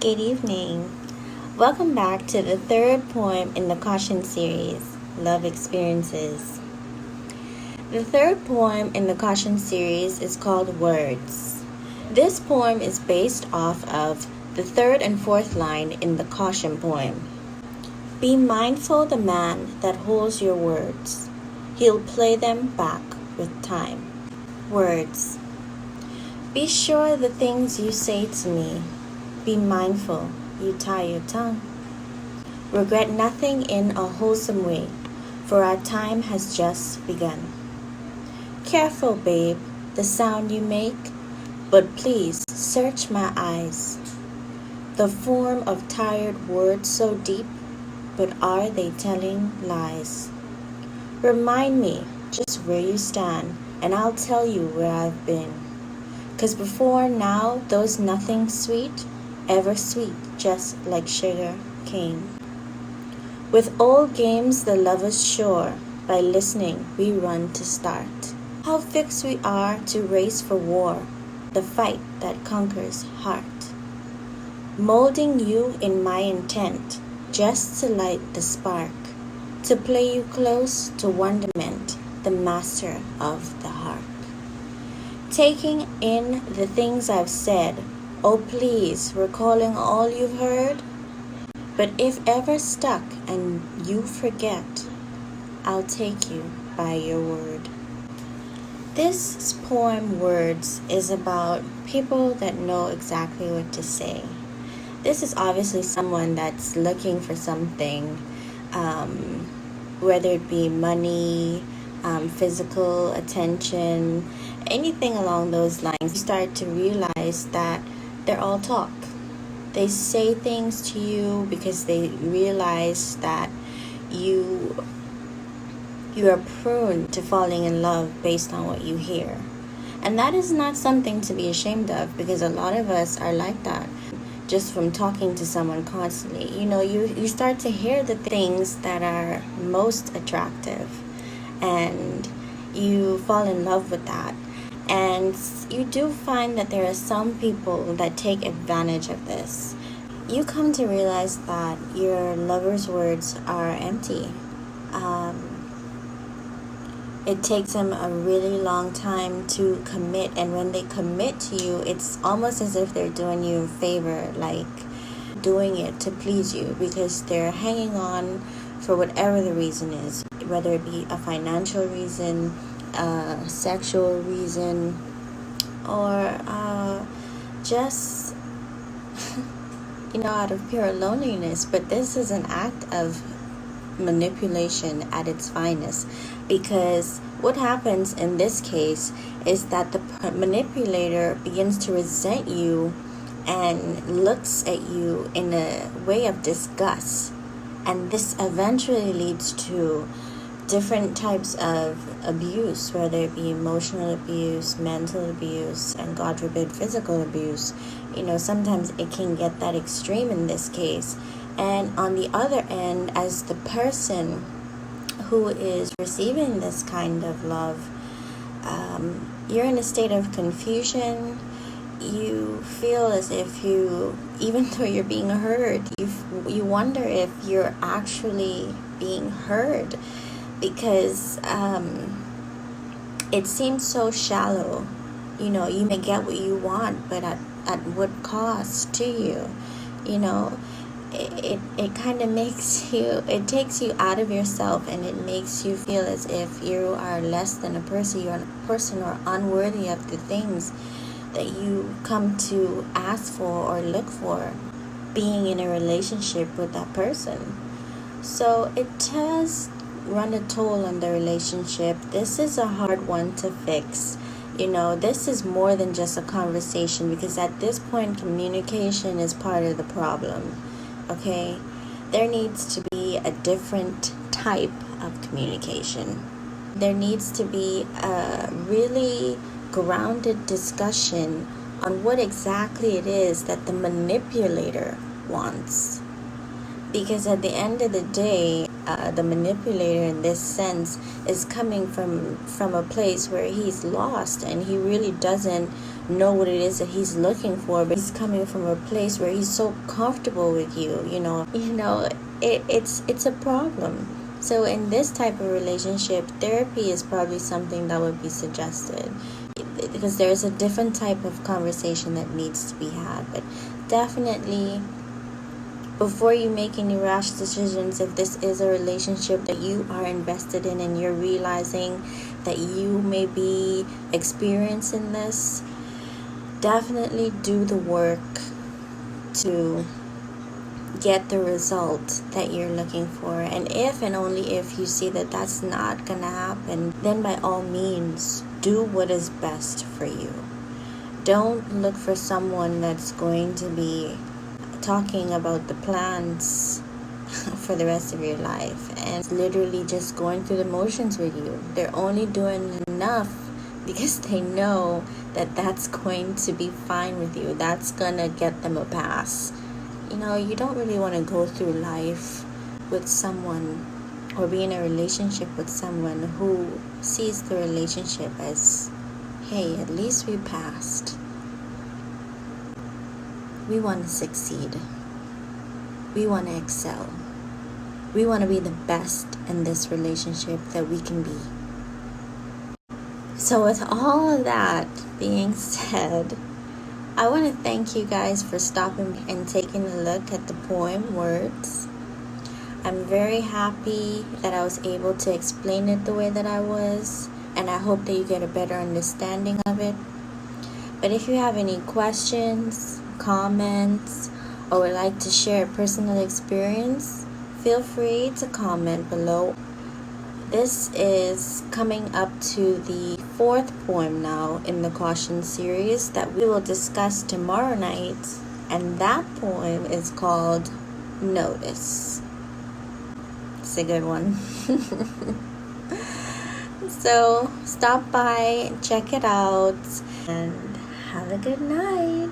Good evening. Welcome back to the third poem in the Caution series, Love Experiences. The third poem in the Caution series is called Words. This poem is based off of the third and fourth line in the Caution poem. Be mindful the man that holds your words. He'll play them back with time. Words. Be sure the things you say to me. Be mindful you tie your tongue. Regret nothing in a wholesome way, for our time has just begun. Careful, babe, the sound you make, but please search my eyes. The form of tired words so deep, but are they telling lies? Remind me just where you stand, and I'll tell you where I've been. 'Cause before now, those nothing sweet, ever sweet, just like sugar cane. With old games the lovers sure, by listening we run to start. How fixed we are to race for war, the fight that conquers heart. Molding you in my intent, just to light the spark, to play you close to wonderment, the master of the heart. Taking in the things I've said, oh please, recalling all you've heard. But if ever stuck and you forget, I'll take you by your word. This poem, Words, is about people that know exactly what to say. This is obviously someone that's looking for something, whether it be money, physical attention, anything along those lines. You start to realize that they're all talk. They say things to you because they realize that you are prone to falling in love based on what you hear. And that is not something to be ashamed of, because a lot of us are like that. Just from talking to someone constantly, you start to hear the things that are most attractive, and you fall in love with that. And you do find that there are some people that take advantage of this. You come to realize that your lover's words are empty. It takes them a really long time to commit, and when they commit to you, it's almost as if they're doing you a favor, like doing it to please you, because they're hanging on for whatever the reason is, whether it be a financial reason, a sexual reason, or just out of pure loneliness. But this is an act of manipulation at its finest, because what happens in this case is that the manipulator begins to resent you and looks at you in a way of disgust, and this eventually leads to different types of abuse, whether it be emotional abuse, mental abuse, and God forbid physical abuse. Sometimes it can get that extreme in this case. And on the other end, as the person who is receiving this kind of love, you're in a state of confusion. You feel as if even though you're being heard, you wonder if you're actually being heard, because it seems so shallow. You may get what you want, but at what cost to you? It kind of it takes you out of yourself, and it makes you feel as if you are less than a person. You're a person or unworthy of the things that you come to ask for or look for being in a relationship with that person. So it does run a toll on the relationship. This is a hard one to fix. This is more than just a conversation, because at this point communication is part of the problem. Okay, there needs to be a different type of communication. There needs to be a really grounded discussion on what exactly it is that the manipulator wants. Because at the end of the day, the manipulator in this sense is coming from a place where he's lost and he really doesn't know what it is that he's looking for, but he's coming from a place where he's so comfortable with you. It's a problem. So in this type of relationship, therapy is probably something that would be suggested, because there's a different type of conversation that needs to be had. But definitely, before you make any rash decisions, if this is a relationship that you are invested in and you're realizing that you may be experiencing this, definitely do the work to get the result that you're looking for. And if and only if you see that that's not gonna happen, then by all means do what is best for you. Don't look for someone that's going to be talking about the plans for the rest of your life and literally just going through the motions with you. They're only doing enough because they know that that's going to be fine with you. That's gonna get them a pass. You don't really want to go through life with someone or be in a relationship with someone who sees the relationship as, hey, at least we passed. We want to succeed. We want to excel. We want to be the best in this relationship that we can be. So with all of that being said, I want to thank you guys for stopping and taking a look at the poem Words. I'm very happy that I was able to explain it the way that I was, and I hope that you get a better understanding of it. But if you have any questions, comments, or would like to share a personal experience, feel free to comment below. This is coming up to the 4th poem now in the Caution series that we will discuss tomorrow night, and that poem is called Notice. It's a good one. So stop by, check it out, and have a good night.